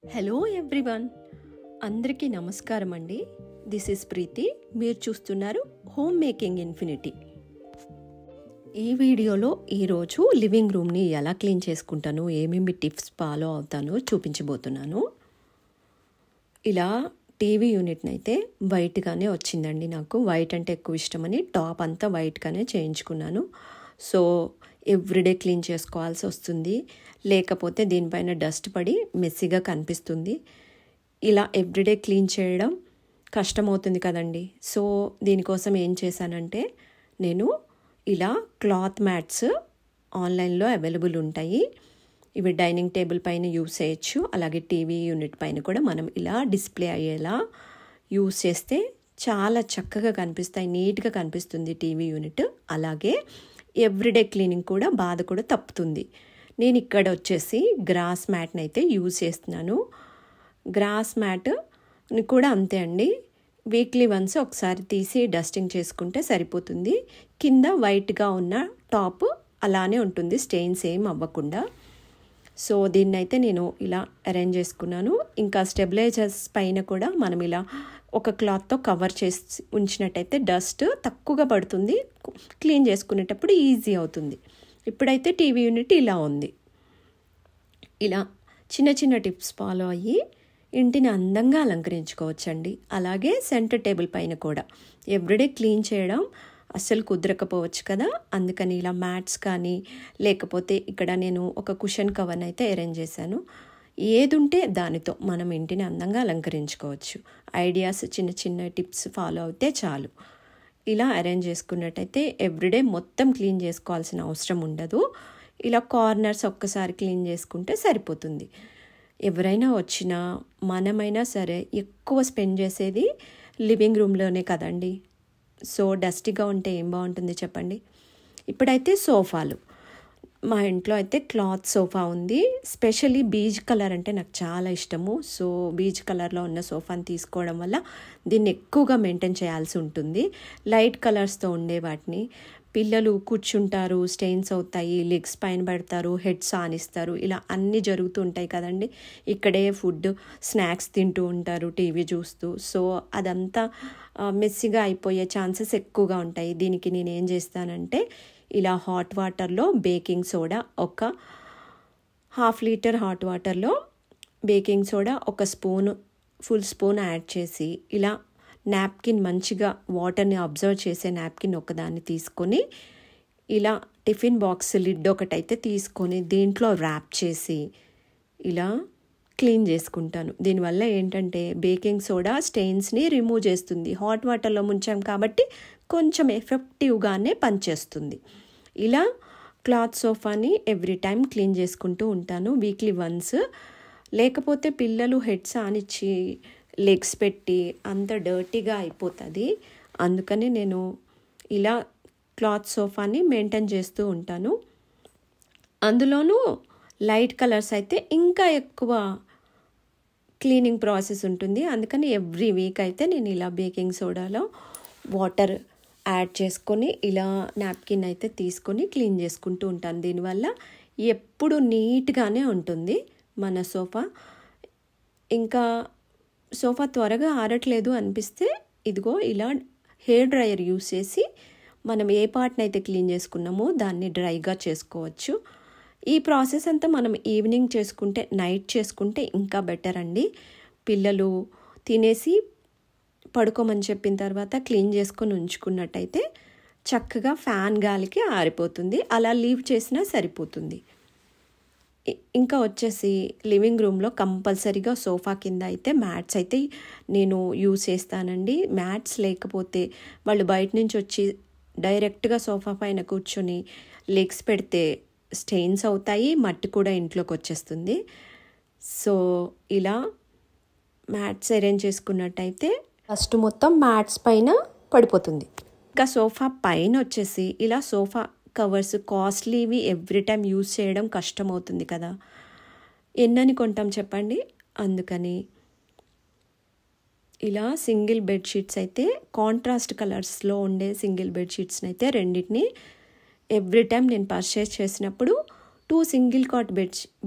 Hello everyone, అందరికీ నమస్కారం అండి. దిస్ ఇస్ ప్రీతి. మీరు చూస్తున్నారు హోమ్ మేకింగ్ ఇన్ఫినిటీ. ఈ వీడియోలో ఈరోజు లివింగ్ రూమ్ని ఎలా క్లీన్ చేసుకుంటాను, ఏమేమి టిప్స్ ఫాలో అవుతానో చూపించబోతున్నాను. ఇలా టీవీ యూనిట్ని అయితే వైట్గానే వచ్చిందండి. నాకు వైట్ అంటే ఎక్కువ ఇష్టమని టాప్ అంతా వైట్గానే చేయించుకున్నాను. సో ఎవ్రీడే క్లీన్ చేసుకోవాల్సి వస్తుంది, లేకపోతే దీనిపైన డస్ట్ పడి మెస్సీగా కనిపిస్తుంది. ఇలా ఎవ్రీడే క్లీన్ చేయడం కష్టమవుతుంది కదండి. సో దీనికోసం ఏం చేశానంటే, నేను ఇలా క్లాత్ మ్యాట్స్ ఆన్లైన్లో అవైలబుల్ ఉంటాయి. ఇవి డైనింగ్ టేబుల్ పైన యూస్ చేయొచ్చు, అలాగే టీవీ యూనిట్ పైన కూడా మనం ఇలా డిస్ప్లే అయ్యేలా యూస్ చేస్తే చాలా చక్కగా కనిపిస్తాయి, నీట్గా కనిపిస్తుంది టీవీ యూనిట్. అలాగే ఎవ్రీడే క్లీనింగ్ కూడా బాధ కూడా తప్పుతుంది. నేను ఇక్కడ వచ్చేసి గ్రాస్ మ్యాట్ని అయితే యూజ్ చేస్తున్నాను. గ్రాస్ మ్యాట్ కూడా అంతే అండి, వీక్లీ వన్స్ ఒకసారి తీసి డస్టింగ్ చేసుకుంటే సరిపోతుంది. కింద వైట్గా ఉన్న టాప్ అలానే ఉంటుంది, స్టెయిన్స్ ఏం అవ్వకుండా. సో దీన్ని అయితే నేను ఇలా అరేంజ్ చేసుకున్నాను. ఇంకా స్టెబిలైజర్స్ పైన కూడా మనం ఇలా ఒక క్లాత్తో కవర్ చేసి ఉంచినట్టయితే డస్ట్ తక్కువగా పడుతుంది, క్లీన్ చేసుకునేటప్పుడు ఈజీ అవుతుంది. ఇప్పుడైతే టీవీ యూనిట్ ఇలా ఉంది. ఇలా చిన్న చిన్న టిప్స్ ఫాలో అయ్యి ఇంటిని అందంగా అలంకరించుకోవచ్చండి. అలాగే సెంటర్ టేబుల్ పైన కూడా ఎవ్రీడే క్లీన్ చేయడం అస్సలు కుదరకపోవచ్చు కదా, అందుకని ఇలా మ్యాట్స్ కానీ లేకపోతే ఇక్కడ నేను ఒక కుషన్ కవర్ని అయితే అరేంజ్ చేశాను. ఏది ఉంటే దానితో మనం ఇంటిని అందంగా అలంకరించుకోవచ్చు. ఐడియాస్, చిన్న చిన్న టిప్స్ ఫాలో అయితే చాలు. ఇలా అరేంజ్ చేసుకున్నట్టయితే ఎవ్రీడే మొత్తం క్లీన్ చేసుకోవాల్సిన అవసరం ఉండదు. ఇలా కార్నర్స్ ఒక్కసారి క్లీన్ చేసుకుంటే సరిపోతుంది. ఎవరైనా వచ్చినా మనమైనా సరే ఎక్కువ స్పెండ్ చేసేది లివింగ్ రూమ్లోనే కదండి. సో డస్టీగా ఉంటే ఏం బాగుంటుంది చెప్పండి. ఇప్పుడైతే సోఫాలు, మా ఇంట్లో అయితే క్లాత్ సోఫా ఉంది. స్పెషల్లీ బీజ్ కలర్ అంటే నాకు చాలా ఇష్టము. సో బీజ్ కలర్లో ఉన్న సోఫాని తీసుకోవడం వల్ల దీన్ని ఎక్కువగా మెయింటైన్ చేయాల్సి ఉంటుంది. లైట్ కలర్స్తో ఉండే వాటిని పిల్లలు కూర్చుంటారు, స్టెయిన్స్ అవుతాయి, లెగ్స్ పైన పెడతారు, హెడ్స్ ఆనిస్తారు, ఇలా అన్నీ జరుగుతూ ఉంటాయి కదండి. ఇక్కడే ఫుడ్ స్నాక్స్ తింటూ ఉంటారు టీవీ చూస్తూ. సో అదంతా మెస్సీగా అయిపోయే ఛాన్సెస్ ఎక్కువగా ఉంటాయి. దీనికి నేను ఏం చేస్తానంటే, ఇలా హాట్ వాటర్లో బేకింగ్ సోడా, ఒక 1/2 లీటర్ హాట్ వాటర్లో బేకింగ్ సోడా ఒక ఫుల్ స్పూన్ యాడ్ చేసి, ఇలా నాప్కిన్ మంచిగా వాటర్ని అబ్జర్వ్ చేసే నాప్కిన్ ఒకదాన్ని తీసుకొని, ఇలా టిఫిన్ బాక్స్ లిడ్ ఒకటైతే తీసుకొని దీంట్లో ర్యాప్ చేసి ఇలా క్లీన్ చేసుకుంటాను. దీనివల్ల ఏంటంటే బేకింగ్ సోడా స్టెయిన్స్ని రిమూవ్ చేస్తుంది. హాట్ వాటర్లో ముంచాం కాబట్టి కొంచెం ఎఫెక్టివ్గానే పనిచేస్తుంది. ఇలా క్లాత్ సోఫాని ఎవ్రీ టైం క్లీన్ చేసుకుంటూ ఉంటాను, వీక్లీ వన్స్. లేకపోతే పిల్లలు హెడ్స్ ఆనిచ్చి లెగ్స్ పెట్టి అంత డర్టీగా అయిపోతుంది. అందుకని నేను ఇలా క్లాత్ సోఫాని మెయింటైన్ చేస్తూ ఉంటాను. అందులోనూ లైట్ కలర్స్ అయితే ఇంకా ఎక్కువ క్లీనింగ్ ప్రాసెస్ ఉంటుంది. అందుకని ఎవ్రీ వీక్ అయితే నేను ఇలా బేకింగ్ సోడాలో వాటర్ యాడ్ చేసుకొని ఇలా నాప్కిన్ అయితే తీసుకొని క్లీన్ చేసుకుంటూ ఉంటాను. దీనివల్ల ఎప్పుడు నీట్గానే ఉంటుంది మన సోఫా. ఇంకా సోఫా త్వరగా ఆరట్లేదు అనిపిస్తే ఇదిగో ఇలా హెయిర్ డ్రైయర్ యూస్ చేసి మనం ఏ పార్ట్ని అయితే క్లీన్ చేసుకున్నామో దాన్ని డ్రైగా చేసుకోవచ్చు. ఈ ప్రాసెస్ అంతా మనం ఈవినింగ్ చేసుకుంటే, నైట్ చేసుకుంటే ఇంకా బెటర్ అండి. పిల్లలు తినేసి పడుకోమని చెప్పిన తర్వాత క్లీన్ చేసుకొని ఉంచుకున్నట్టయితే చక్కగా ఫ్యాన్ గాలికి ఆరిపోతుంది. అలా లీవ్ చేసినా సరిపోతుంది. ఇంకా వచ్చేసి లివింగ్ రూమ్లో కంపల్సరీగా సోఫా కింద అయితే మ్యాట్స్ అయితే నేను యూజ్ చేస్తానండి. మ్యాట్స్ లేకపోతే వాళ్ళు బయట నుంచి వచ్చి డైరెక్ట్గా సోఫా పైన కూర్చొని లెగ్స్ పెడితే స్టెయిన్స్ అవుతాయి, మట్టి కూడా ఇంట్లోకి వచ్చేస్తుంది. సో ఇలా మ్యాట్స్ అరేంజ్ చేసుకున్నట్టయితే ఫస్ట్ మొత్తం మ్యాట్స్ పైన పడిపోతుంది. ఇంకా సోఫా పైన వచ్చేసి ఇలా సోఫా కవర్స్ కాస్ట్లీవి ఎవ్రీ టైం యూజ్ చేయడం కష్టం అవుతుంది కదా, ఎన్నని కొంటాం చెప్పండి. అందుకని ఇలా సింగిల్ బెడ్షీట్స్ అయితే కాంట్రాస్ట్ కలర్స్లో ఉండే సింగిల్ బెడ్షీట్స్ని అయితే రెండింటిని ఎవ్రీ టైం నేను పర్చేస్ చేసినప్పుడు 2 సింగిల్ కాట్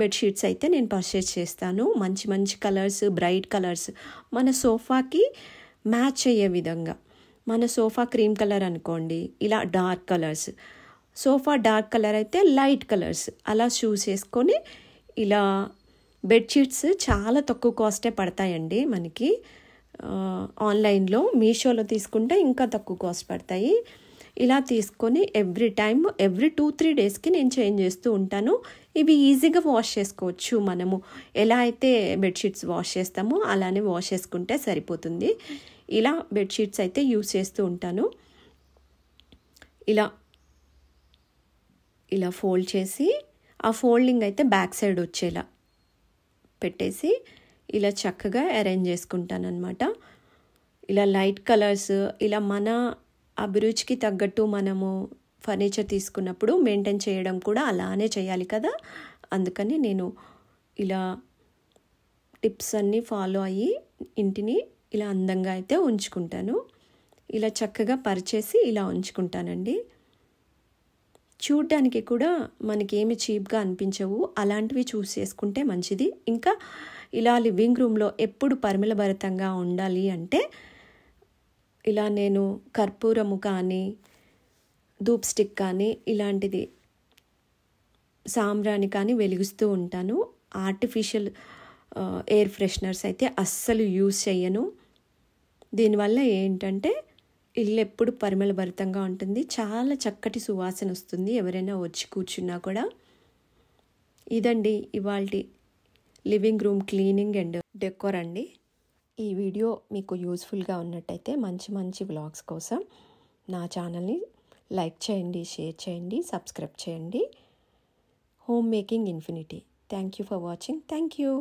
బెడ్షీట్స్ అయితే నేను పర్చేస్ చేస్తాను. మంచి మంచి కలర్స్, బ్రైట్ కలర్స్, మన సోఫాకి మ్యాచ్ అయ్యే విధంగా. మన సోఫా క్రీమ్ కలర్ అనుకోండి, ఇలా dark colours, sofa dark colour అయితే లైట్ కలర్స్, అలా చూస్ చేసుకొని ఇలా బెడ్షీట్స్ చాలా తక్కువ కాస్టే పడతాయండి మనకి. ఆన్లైన్లో మీషోలో తీసుకుంటే ఇంకా తక్కువ కాస్ట్ పడతాయి. ఇలా తీసుకొని ఎవ్రీ 2-3 డేస్కి నేను చేంజ్ చేస్తూ ఉంటాను. ఇవి ఈజీగా వాష్ చేసుకోవచ్చు. మనము ఎలా అయితే బెడ్షీట్స్ వాష్ చేస్తామో అలానే వాష్ చేసుకుంటే సరిపోతుంది. ఇలా బెడ్షీట్స్ అయితే యూస్ చేస్తూ ఉంటాను. ఇలా ఫోల్డ్ చేసి, ఆ ఫోల్డింగ్ అయితే బ్యాక్ సైడ్ వచ్చేలా పెట్టేసి ఇలా చక్కగా అరేంజ్ చేసుకుంటాను అనమాట. ఇలా లైట్ కలర్స్, ఇలా మన అభిరుచికి తగ్గట్టు మనము ఫర్నిచర్ తీసుకున్నప్పుడు మెయింటైన్ చేయడం కూడా అలానే చేయాలి కదా. అందుకని నేను ఇలా టిప్స్ అన్నీ ఫాలో అయ్యి ఇంటిని ఇలా అందంగా అయితే ఉంచుకుంటాను. ఇలా చక్కగా పరిచేసి ఇలా ఉంచుకుంటానండి. చూడ్డానికి కూడా మనకేమి చీప్గా అనిపించవు, అలాంటివి చూస్ చేసుకుంటే మంచిది. ఇంకా ఇలా లివింగ్ రూమ్లో ఎప్పుడు పరిమళభరితంగా ఉండాలి అంటే ఇలా నేను కర్పూరము కానీ, ధూప్ స్టిక్ కానీ, ఇలాంటిది సాంబ్రాణి కానీ వెలిగిస్తూ ఉంటాను. ఆర్టిఫిషియల్ ఎయిర్ ఫ్రెషనర్స్ అయితే అస్సలు యూస్ చేయను. దీనివల్ల ఏంటంటే ఇల్లు ఎప్పుడు పరిమళభరితంగా ఉంటుంది, చాలా చక్కటి సువాసన వస్తుంది ఎవరైనా వచ్చి కూర్చున్నా కూడా. ఇదండి ఇవాల్టి living room cleaning and decor అండి. ఈ వీడియో మీకు యూస్ఫుల్గా ఉన్నట్టయితే మంచి మంచి వ్లాగ్స్ కోసం నా ఛానల్ని లైక్ చేయండి, షేర్ చేయండి, సబ్స్క్రైబ్ చేయండి. Home making infinity. Thank you for watching. Thank you.